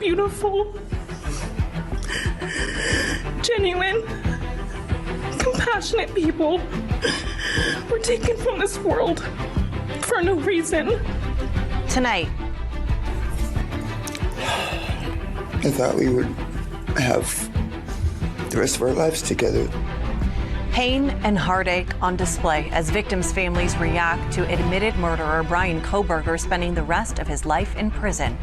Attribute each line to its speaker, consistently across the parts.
Speaker 1: beautiful, genuine, compassionate people were taken from this world for no reason.
Speaker 2: Tonight,
Speaker 3: I thought we would have the rest of our lives together.
Speaker 2: pain and heartache on display as victims' families react to admitted murderer Bryan Kohberger spending the rest of his life in prison.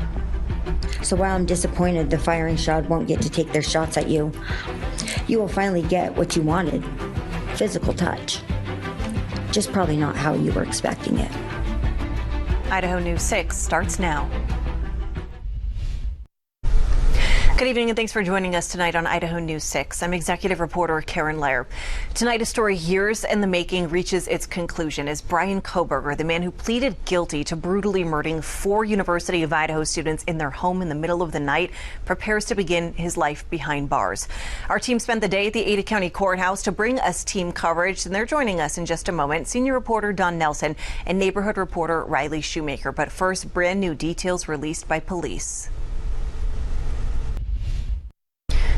Speaker 4: So while I'm disappointed the firing squad won't get to take their shots at you, you will finally get what you wanted, physical touch. Just probably not how you were expecting it.
Speaker 2: Idaho News 6 starts now. Good evening and thanks for joining us tonight on Idaho News 6. I'm executive reporter Karen Lair. Tonight, a story years in the making reaches its conclusion as Bryan Kohberger, the man who pleaded guilty to brutally murdering 4 University of Idaho students in their home in the middle of the night, prepares to begin his life behind bars. Our team spent the day at the Ada County Courthouse to bring us team coverage, and they're joining us in just a moment. Senior reporter Don Nelson and neighborhood reporter Riley Shoemaker. But first, brand new details released by police.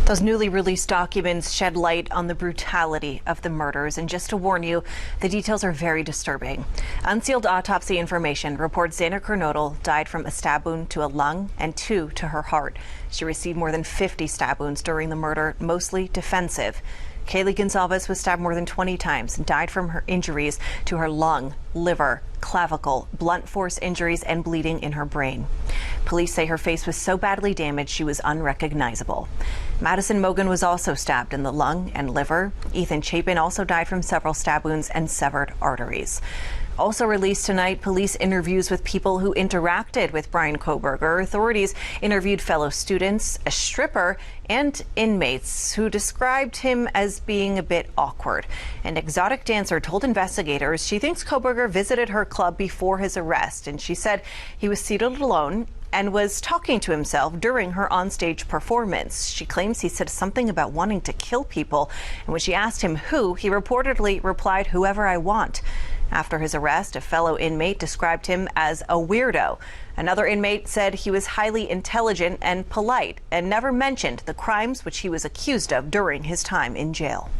Speaker 2: Those newly released documents shed light on the brutality of the murders. And just to warn you, the details are very disturbing. Unsealed autopsy information reports Xana Kernodle died from a stab wound to a lung and 2 to her heart. She received more than 50 stab wounds during the murder, mostly defensive. Kaylee Gonsalves was stabbed more than 20 times and died from her injuries to her lung, liver, clavicle, blunt force injuries, and bleeding in her brain. Police say her face was so badly damaged she was unrecognizable. Madison Mogan was also stabbed in the lung and liver. Ethan Chapin also died from several stab wounds and severed arteries. Also released tonight, police interviews with people who interacted with Bryan Kohberger. Authorities interviewed fellow students, a stripper, and inmates who described him as being a bit awkward. An exotic dancer told investigators she thinks Kohberger visited her club before his arrest, and she said he was seated alone and was talking to himself during her onstage performance. She claims he said something about wanting to kill people, and when she asked him who, he reportedly replied, "Whoever I want." After his arrest, a fellow inmate described him as a weirdo. Another inmate said he was highly intelligent and polite and never mentioned the crimes which he was accused of during his time in jail.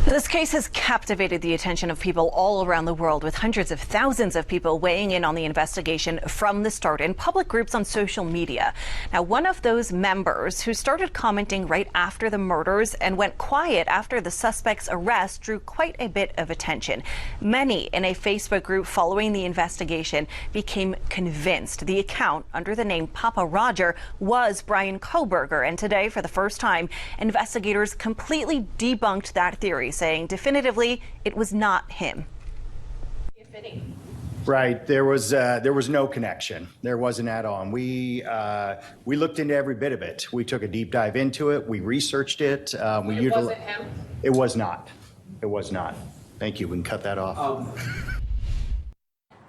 Speaker 2: This case has captivated the attention of people all around the world, with hundreds of thousands of people weighing in on the investigation from the start in public groups on social media. Now, one of those members who started commenting right after the murders and went quiet after the suspect's arrest drew quite a bit of attention. Many in a Facebook group following the investigation became convinced the account under the name Papa Roger was Bryan Kohberger. And today, for the first time, investigators completely debunked that theory, saying definitively it was not him.
Speaker 5: Right. There was no connection. There wasn't at all. And we looked into every bit of it. We took a deep dive into it. We researched it. It wasn't him? It was not. It was not. Thank you. We can cut that off.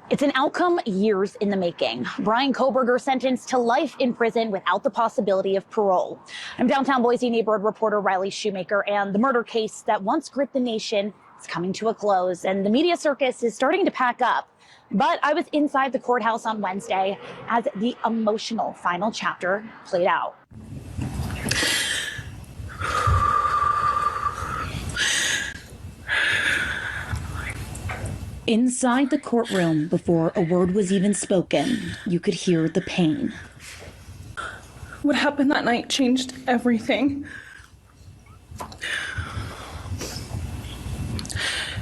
Speaker 6: It's an outcome years in the making. Bryan Kohberger sentenced to life in prison without the possibility of parole. I'm downtown Boise neighborhood reporter Riley Shoemaker, and the murder case that once gripped the nation is coming to a close, and the media circus is starting to pack up. But I was inside the courthouse on Wednesday as the emotional final chapter played out. Inside the courtroom, before a word was even spoken, you could hear the pain.
Speaker 1: What happened that night changed everything.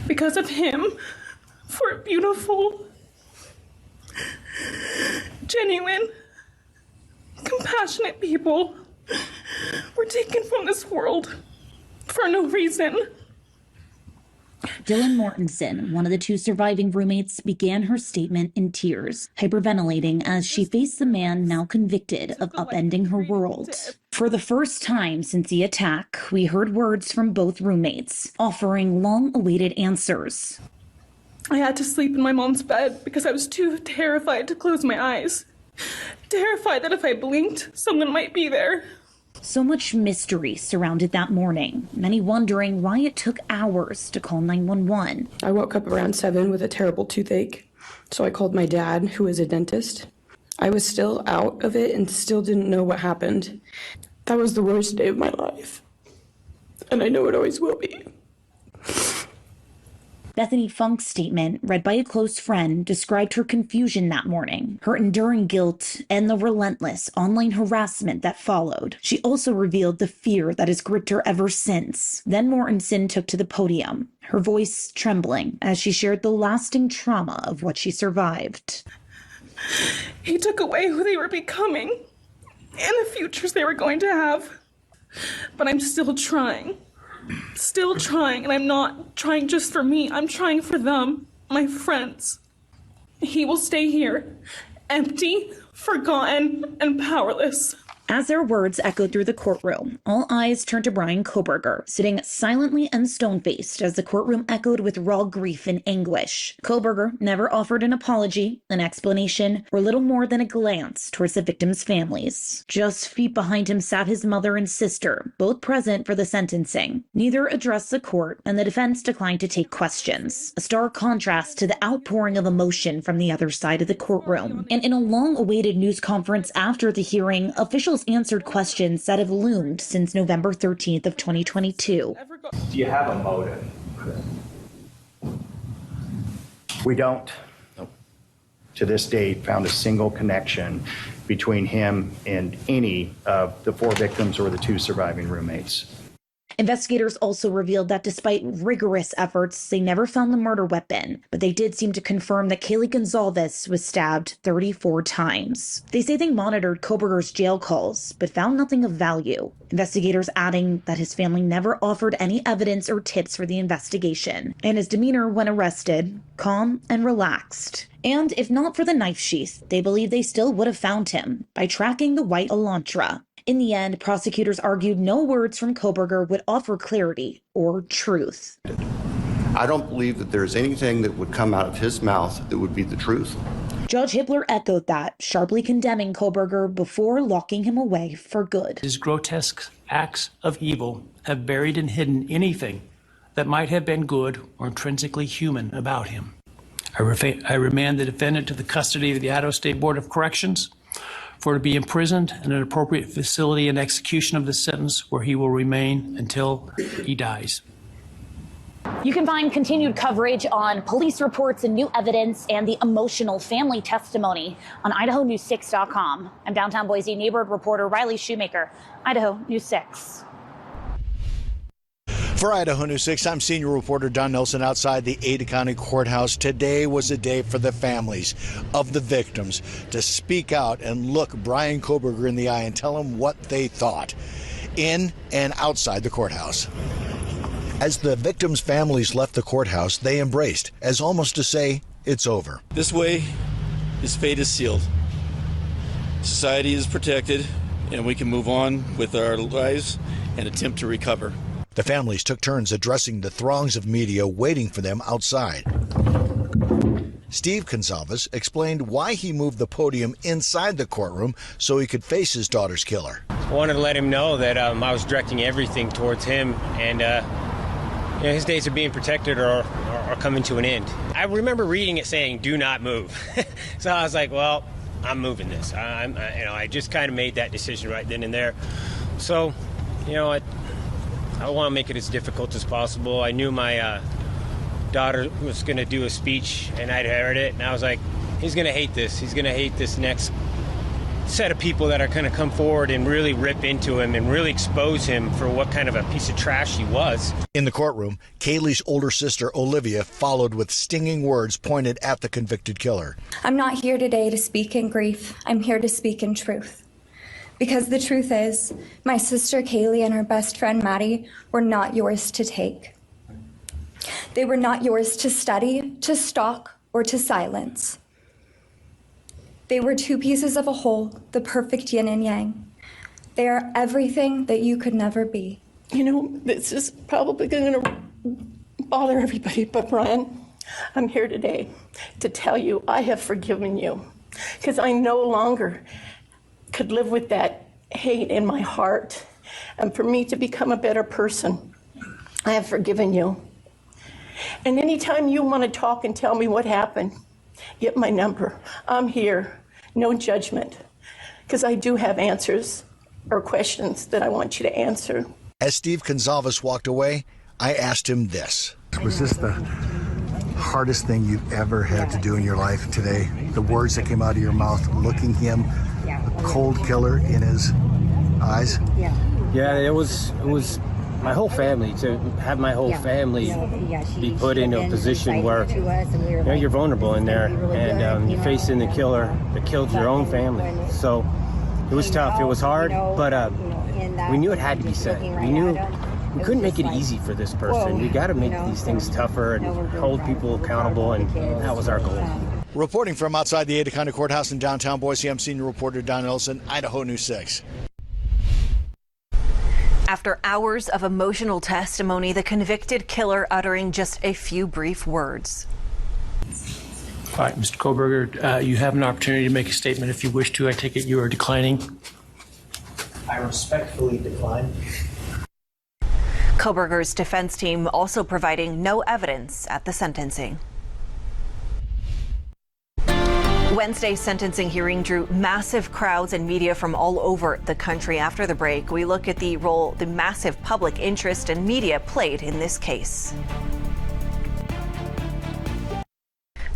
Speaker 1: Because of him, 4 beautiful, genuine, compassionate people were taken from this world for no reason.
Speaker 6: Dylan Mortensen, one of the 2 surviving roommates, began her statement in tears, hyperventilating as she faced the man now convicted of upending her world. For the first time since the attack, we heard words from both roommates, offering long-awaited answers.
Speaker 1: I had to sleep in my mom's bed because I was too terrified to close my eyes. Terrified that if I blinked, someone might be there.
Speaker 6: So much mystery surrounded that morning, many wondering why it took hours to call 911.
Speaker 7: I woke up around 7 with a terrible toothache, so I called my dad, who is a dentist. I was still out of it and still didn't know what happened. That was the worst day of my life. And I know it always will be.
Speaker 6: Bethany Funk's statement, read by a close friend, described her confusion that morning, her enduring guilt, and the relentless online harassment that followed. She also revealed the fear that has gripped her ever since. Then Mortensen took to the podium, her voice trembling as she shared the lasting trauma of what she survived.
Speaker 1: He took away who they were becoming and the futures they were going to have. But I'm still trying. And I'm not trying just for me. I'm trying for them, my friends. He will stay here, empty, forgotten, and powerless.
Speaker 6: As their words echoed through the courtroom, all eyes turned to Bryan Kohberger, sitting silently and stone-faced as the courtroom echoed with raw grief and anguish. Kohberger never offered an apology, an explanation, or little more than a glance towards the victims' families. Just feet behind him sat his mother and sister, both present for the sentencing. Neither addressed the court, and the defense declined to take questions, a stark contrast to the outpouring of emotion from the other side of the courtroom. And in a long-awaited news conference after the hearing, officials answered questions that have loomed since November 13th of 2022.
Speaker 5: Do you have a motive? We don't, to this date, found a single connection between him and any of the 4 victims or the 2 surviving roommates.
Speaker 6: Investigators also revealed that despite rigorous efforts, they never found the murder weapon, but they did seem to confirm that Kaylee Gonzalez was stabbed 34 times. They say they monitored Kohberger's jail calls, but found nothing of value. Investigators adding that his family never offered any evidence or tips for the investigation, and his demeanor when arrested, calm and relaxed. And if not for the knife sheath, they believe they still would have found him by tracking the white Elantra. In the end, prosecutors argued no words from Kohberger would offer clarity or truth.
Speaker 8: I don't believe that there's anything that would come out of his mouth that would be the truth.
Speaker 6: Judge Hibbler echoed that, sharply condemning Kohberger before locking him away for good.
Speaker 9: His grotesque acts of evil have buried and hidden anything that might have been good or intrinsically human about him. I remand the defendant to the custody of the Idaho State Board of Corrections for to be imprisoned in an appropriate facility and execution of the sentence where he will remain until he dies.
Speaker 6: You can find continued coverage on police reports and new evidence and the emotional family testimony on IdahoNews6.com. I'm downtown Boise neighborhood reporter Riley Shoemaker, Idaho News 6.
Speaker 10: For Idaho News 6, I'm senior reporter Don Nelson outside the Ada County Courthouse. Today was a day for the families of the victims to speak out and look Bryan Kohberger in the eye and tell him what they thought in and outside the courthouse. As the victims' families left the courthouse, they embraced, as almost to say, it's over.
Speaker 11: This way, his fate is sealed. Society is protected, and we can move on with our lives and attempt to recover.
Speaker 10: The families took turns addressing the throngs of media waiting for them outside. Steve Gonzalez explained why he moved the podium inside the courtroom so he could face his daughter's killer.
Speaker 12: I wanted to let him know that I was directing everything towards him, and his days of being protected are coming to an end. I remember reading it saying, "Do not move." So I was like, well, I'm moving this. I just kind of made that decision right then and there. So, I want to make it as difficult as possible. I knew my daughter was going to do a speech, and I'd heard it, and I was like, he's going to hate this. He's going to hate this next set of people that are going to come forward and really rip into him and really expose him for what kind of a piece of trash he was.
Speaker 10: In the courtroom, Kaylee's older sister, Olivia, followed with stinging words pointed at the convicted killer.
Speaker 13: I'm not here today to speak in grief. I'm here to speak in truth. Because the truth is, my sister Kaylee and her best friend Maddie were not yours to take. They were not yours to study, to stalk, or to silence. They were 2 pieces of a whole, the perfect yin and yang. They are everything that you could never be.
Speaker 7: This is probably going to bother everybody, but Bryan, I'm here today to tell you I have forgiven you because I no longer could live with that hate in my heart. And for me to become a better person, I have forgiven you. And anytime you want to talk and tell me what happened, get my number. I'm here. no judgment, because I do have answers or questions that I want you to answer.
Speaker 10: As Steve Gonzalez walked away, I asked him this. Was this the hardest thing you've ever had to do in your life today? The words that came out of your mouth, looking him, a cold killer in his eyes?
Speaker 12: Yeah, it was my whole family, to have my whole family be put into a position where you're vulnerable in there, and you're facing the killer that killed your own family. So it was tough. It was hard, but we knew it had to be said. We knew we couldn't make it easy for this person. We got to make these things tougher and hold people accountable, and that was our goal.
Speaker 10: Reporting from outside the Ada County Courthouse in downtown Boise, I'm senior reporter Don Nelson, Idaho News 6.
Speaker 2: After hours of emotional testimony, the convicted killer uttering just a few brief words.
Speaker 9: All right, Mr. Koberger, you have an opportunity to make a statement if you wish to. I take it you are declining.
Speaker 14: I respectfully decline.
Speaker 2: Koberger's defense team also providing no evidence at the sentencing. Wednesday's sentencing hearing drew massive crowds and media from all over the country. After the break, we look at the role the massive public interest and media played in this case.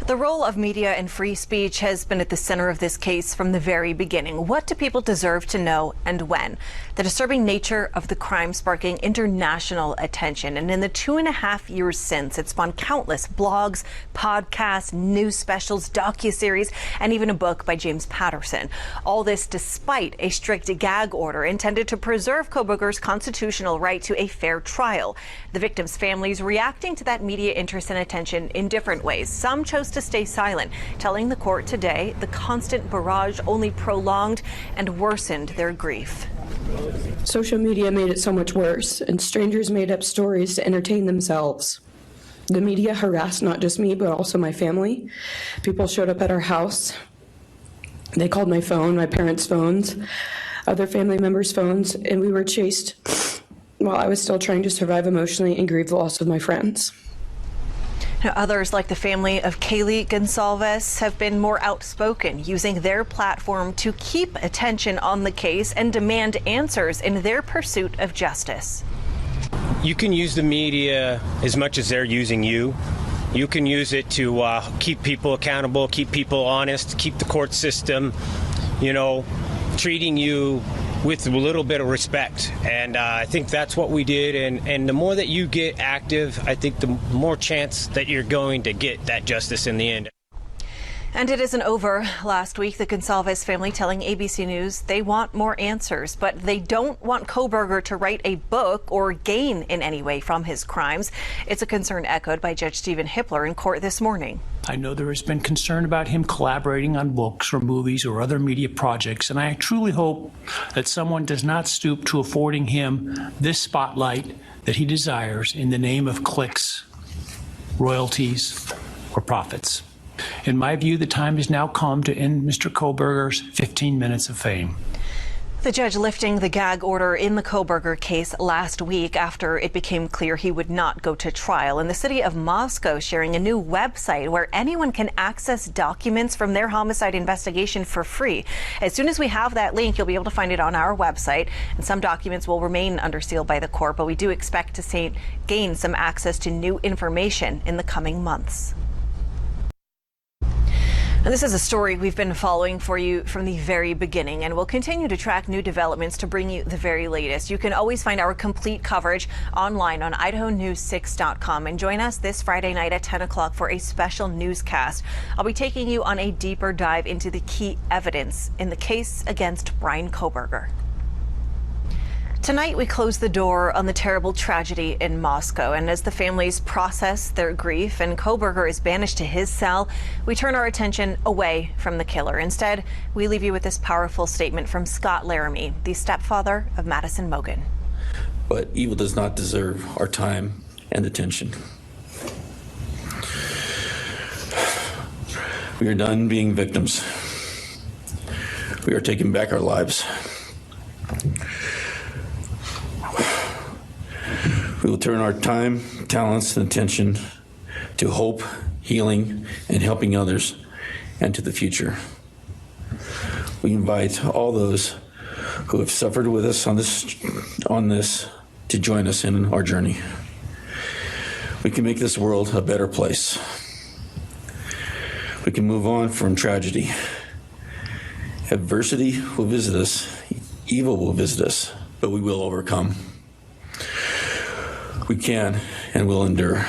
Speaker 2: The role of media and free speech has been at the center of this case from the very beginning. What do people deserve to know and when? The disturbing nature of the crime sparking international attention. And in the 2.5 years since, it's spawned countless blogs, podcasts, news specials, docuseries, and even a book by James Patterson. All this despite a strict gag order intended to preserve Koberger's constitutional right to a fair trial. The victims' families reacting to that media interest and attention in different ways. Some chose to stay silent, telling the court today the constant barrage only prolonged and worsened their grief.
Speaker 15: Social media made it so much worse, and strangers made up stories to entertain themselves. The media harassed not just me, but also my family. People showed up at our house. They called my phone, my parents' phones, other family members' phones, and we were chased while I was still trying to survive emotionally and grieve the loss of my friends.
Speaker 2: Now, others, like the family of Kaylee Gonsalves, have been more outspoken, using their platform to keep attention on the case and demand answers in their pursuit of justice.
Speaker 12: You can use the media as much as they're using you. You can use it to keep people accountable, keep people honest, keep the court system, treating you with a little bit of respect. And I think that's what we did. And the more that you get active, I think the more chance that you're going to get that justice in the end.
Speaker 2: And it isn't over. Last week, the Gonsalves family telling ABC News they want more answers, but they don't want Koberger to write a book or gain in any way from his crimes. It's a concern echoed by Judge Stephen Hippler in court this morning.
Speaker 9: I know there has been concern about him collaborating on books or movies or other media projects, and I truly hope that someone does not stoop to affording him this spotlight that he desires in the name of clicks, royalties, or profits. In my view, the time has now come to end Mr. Koberger's 15 minutes of fame.
Speaker 2: The judge lifting the gag order in the Koberger case last week after it became clear he would not go to trial. And the city of Moscow sharing a new website where anyone can access documents from their homicide investigation for free. As soon as we have that link, you'll be able to find it on our website. And some documents will remain under seal by the court, but we do expect to gain some access to new information in the coming months. And this is a story we've been following for you from the very beginning, and we'll continue to track new developments to bring you the very latest. You can always find our complete coverage online on idahonews6.com, and join us this Friday night at 10 o'clock for a special newscast. I'll be taking you on a deeper dive into the key evidence in the case against Bryan Koberger. Tonight, we close the door on the terrible tragedy in Moscow, and as the families process their grief and Koberger is banished to his cell, we turn our attention away from the killer. Instead, we leave you with this powerful statement from Scott Laramie, the stepfather of Madison Mogen.
Speaker 16: But evil does not deserve our time and attention. We are done being victims. We are taking back our lives. We will turn our time, talents, and attention to hope, healing, and helping others, and to the future. we invite all those who have suffered with us on this to join us in our journey. We can make this world a better place. We can move on from tragedy. Adversity will visit us, evil will visit us, but we will overcome. We can and will endure.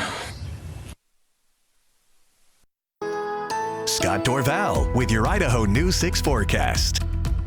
Speaker 17: Scott Dorval with your Idaho News 6 forecast.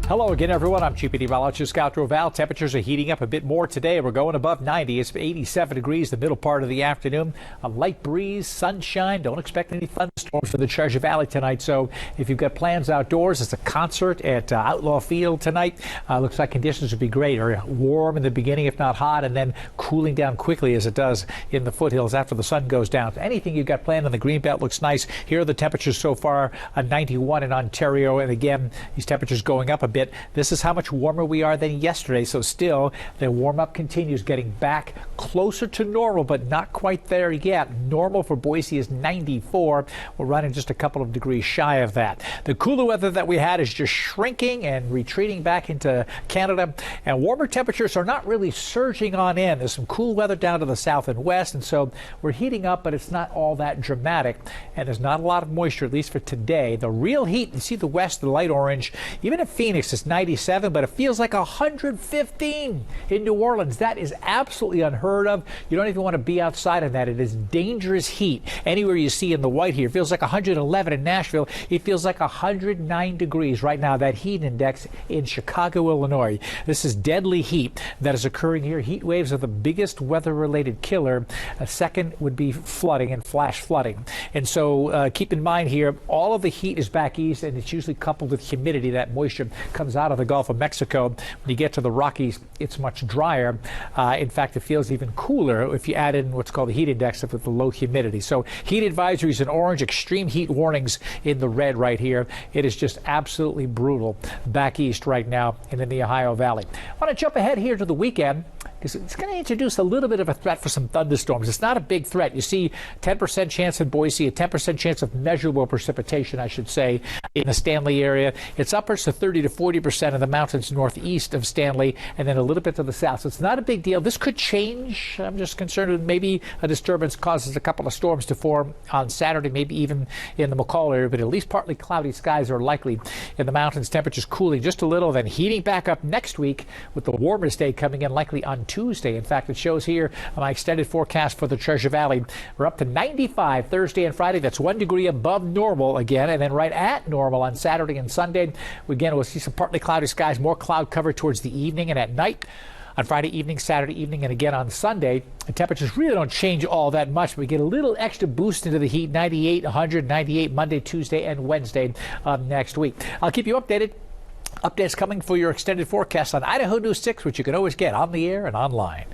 Speaker 18: Hello again, everyone. I'm Chief Meteorologist Scott Dorval. Temperatures are heating up a bit more today. We're going above 90. It's 87 degrees the middle part of the afternoon. A light breeze, sunshine. Don't expect any thunderstorms for the Treasure Valley tonight. So if you've got plans outdoors, it's a concert at Outlaw Field tonight. Looks like conditions would be great, or warm in the beginning, if not hot, and then cooling down quickly as it does in the foothills after the sun goes down. Anything you've got planned on the Greenbelt looks nice. Here are the temperatures so far: 91 in Ontario, and again, these temperatures going up a bit. This is how much warmer we are than yesterday, so still the warm-up continues, getting back closer to normal, but not quite there yet. Normal for Boise is 94. We're running just a couple of degrees shy of that. The cooler weather that we had is just shrinking and retreating back into Canada, and warmer temperatures are not really surging on in. There's some cool weather down to the south and west, and so we're heating up, but it's not all that dramatic, and there's not a lot of moisture, at least for today. The real heat, you see the west, the light orange, even in Phoenix, it's 97, but it feels like 115 in New Orleans. That is absolutely unheard of. You don't even want to be outside in that. It is dangerous heat. Anywhere you see in the white here, it feels like 111 in Nashville. It feels like 109 degrees right now, that heat index in Chicago, Illinois. This is deadly heat that is occurring here. Heat waves are the biggest weather-related killer. A second would be flooding and flash flooding. And so keep in mind here, all of the heat is back east, and it's usually coupled with humidity. That moisture comes out of the Gulf of Mexico. When you get to the Rockies, it's much drier. In fact, it feels even cooler if you add in what's called the heat index with the low humidity. So heat advisories in orange, extreme heat warnings in the red right here. It is just absolutely brutal back east right now and in the Ohio Valley. I want to jump ahead here to the weekend, because it's going to introduce a little bit of a threat for some thunderstorms. It's not a big threat. You see 10% chance in Boise, a 10% chance of measurable precipitation, I should say, in the Stanley area. It's upwards to 30 to 40% of the mountains northeast of Stanley, and then a little bit to the south. So it's not a big deal. This could change. I'm just concerned with maybe a disturbance causes a couple of storms to form on Saturday, maybe even in the McCall area, but at least partly cloudy skies are likely in the mountains. Temperatures cooling just a little, then heating back up next week with the warmest day coming in likely on Tuesday. In fact, it shows here on my extended forecast for the Treasure Valley. We're up to 95 Thursday and Friday. That's 1 degree above normal again, and then right at normal on Saturday and Sunday. Again, we'll see some partly cloudy skies, more cloud cover towards the evening and at night. On Friday evening, Saturday evening, and again on Sunday, the temperatures really don't change all that much. But we get a little extra boost into the heat, 98, 100, 98 Monday, Tuesday, and Wednesday of next week. I'll keep you updated. Updates coming for your extended forecast on Idaho News 6, which you can always get on the air and online.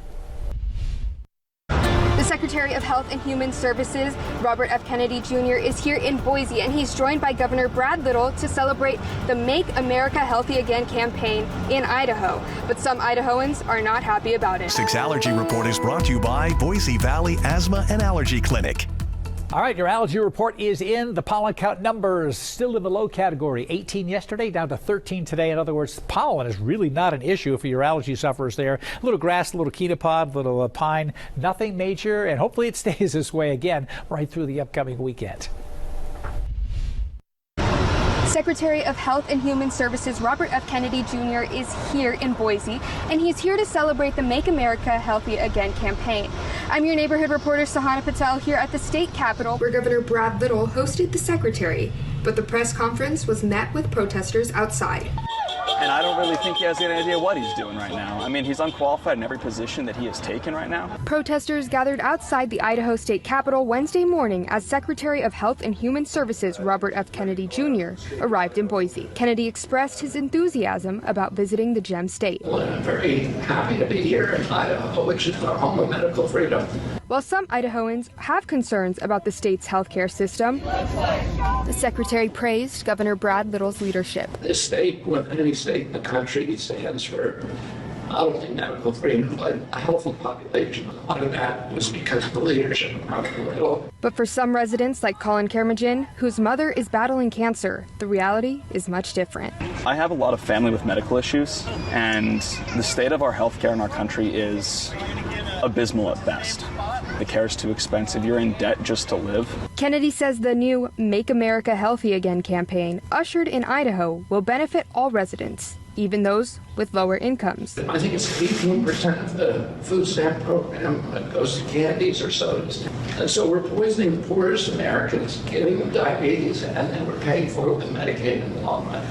Speaker 19: The Secretary of Health and Human Services, Robert F. Kennedy Jr., is here in Boise, and he's joined by Governor Brad Little to celebrate the Make America Healthy Again campaign in Idaho. But some Idahoans are not happy about it.
Speaker 17: 6 Allergy Report is brought to you by Boise Valley Asthma and Allergy Clinic.
Speaker 18: All right, your allergy report is in. The pollen count numbers still in the low category. 18 yesterday, down to 13 today. In other words, pollen is really not an issue for your allergy sufferers there. A little grass, a little quinupod, a little pine, nothing major, and hopefully it stays this way again right through the upcoming weekend.
Speaker 19: Secretary of Health and Human Services Robert F. Kennedy Jr. is here in Boise, and he's here to celebrate the Make America Healthy Again campaign. I'm your neighborhood reporter Sahana Patel here at the state capitol, where Governor Brad Little hosted the secretary, but the press conference was met with protesters outside.
Speaker 20: And I don't really think he has any idea what he's doing right now. I mean, he's unqualified in every position that he has taken right now.
Speaker 19: Protesters gathered outside the Idaho State Capitol Wednesday morning as Secretary of Health and Human Services Robert F. Kennedy Jr. arrived in Boise. Kennedy expressed his enthusiasm about visiting the Gem State.
Speaker 21: Well, I'm very happy to be here in Idaho, which is our home of medical freedom.
Speaker 19: While some Idahoans have concerns about the state's healthcare system, the Secretary praised Governor Brad Little's leadership.
Speaker 21: This state, with any state in the country, stands for not only medical freedom, but a healthy population. A lot of that was because of the leadership of Governor Little.
Speaker 19: But for some residents like Colin Kermagin, whose mother is battling cancer, the reality is much different.
Speaker 20: I have a lot of family with medical issues, and the state of our healthcare in our country is abysmal at best. The care is too expensive. You're in debt just to live.
Speaker 19: Kennedy says the new Make America Healthy Again campaign, ushered in Idaho, will benefit all residents, even those with lower incomes.
Speaker 21: I think it's 18% of the food stamp program that goes to candies or sodas. And so we're poisoning the poorest Americans, giving them diabetes, and then we're paying for it with Medicaid in the long run.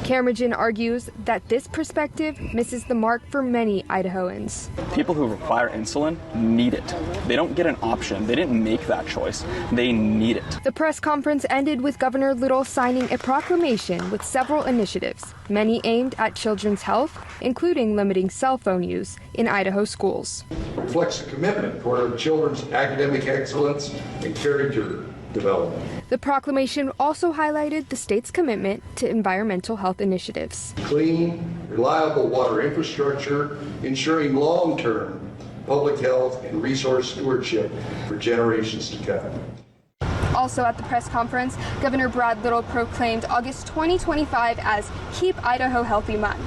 Speaker 19: Kermagin argues that this perspective misses the mark for many Idahoans.
Speaker 20: People who require insulin need it. They don't get an option. They didn't make that choice. They need it.
Speaker 19: The press conference ended with Governor Little signing a proclamation with several initiatives, many aimed at children's health, including limiting cell phone use in Idaho schools.
Speaker 3: Reflects a commitment toward our children's academic excellence and character development.
Speaker 19: The proclamation also highlighted the state's commitment to environmental health initiatives.
Speaker 3: Clean, reliable water infrastructure, ensuring long-term public health and resource stewardship for generations to come.
Speaker 19: Also at the press conference, Governor Brad Little proclaimed August 2025 as Keep Idaho Healthy Month.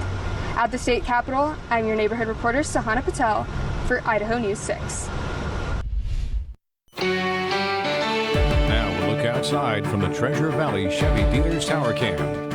Speaker 19: At the state capitol, I'm your neighborhood reporter, Sahana Patel, for Idaho News 6.
Speaker 22: Outside from the Treasure Valley Chevy Dealers Tower Cam.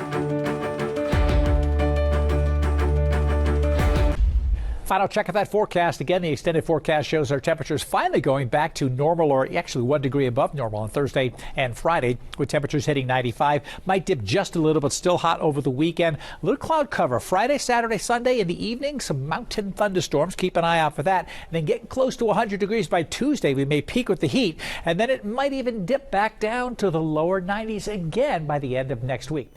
Speaker 18: Final check of that forecast. Again, the extended forecast shows our temperatures finally going back to normal, or actually 1 degree above normal on Thursday and Friday, with temperatures hitting 95. Might dip just a little, but still hot over the weekend. A little cloud cover Friday, Saturday, Sunday. In the evening, some mountain thunderstorms. Keep an eye out for that. And then getting close to 100 degrees by Tuesday. We may peak with the heat, and then it might even dip back down to the lower 90s again by the end of next week.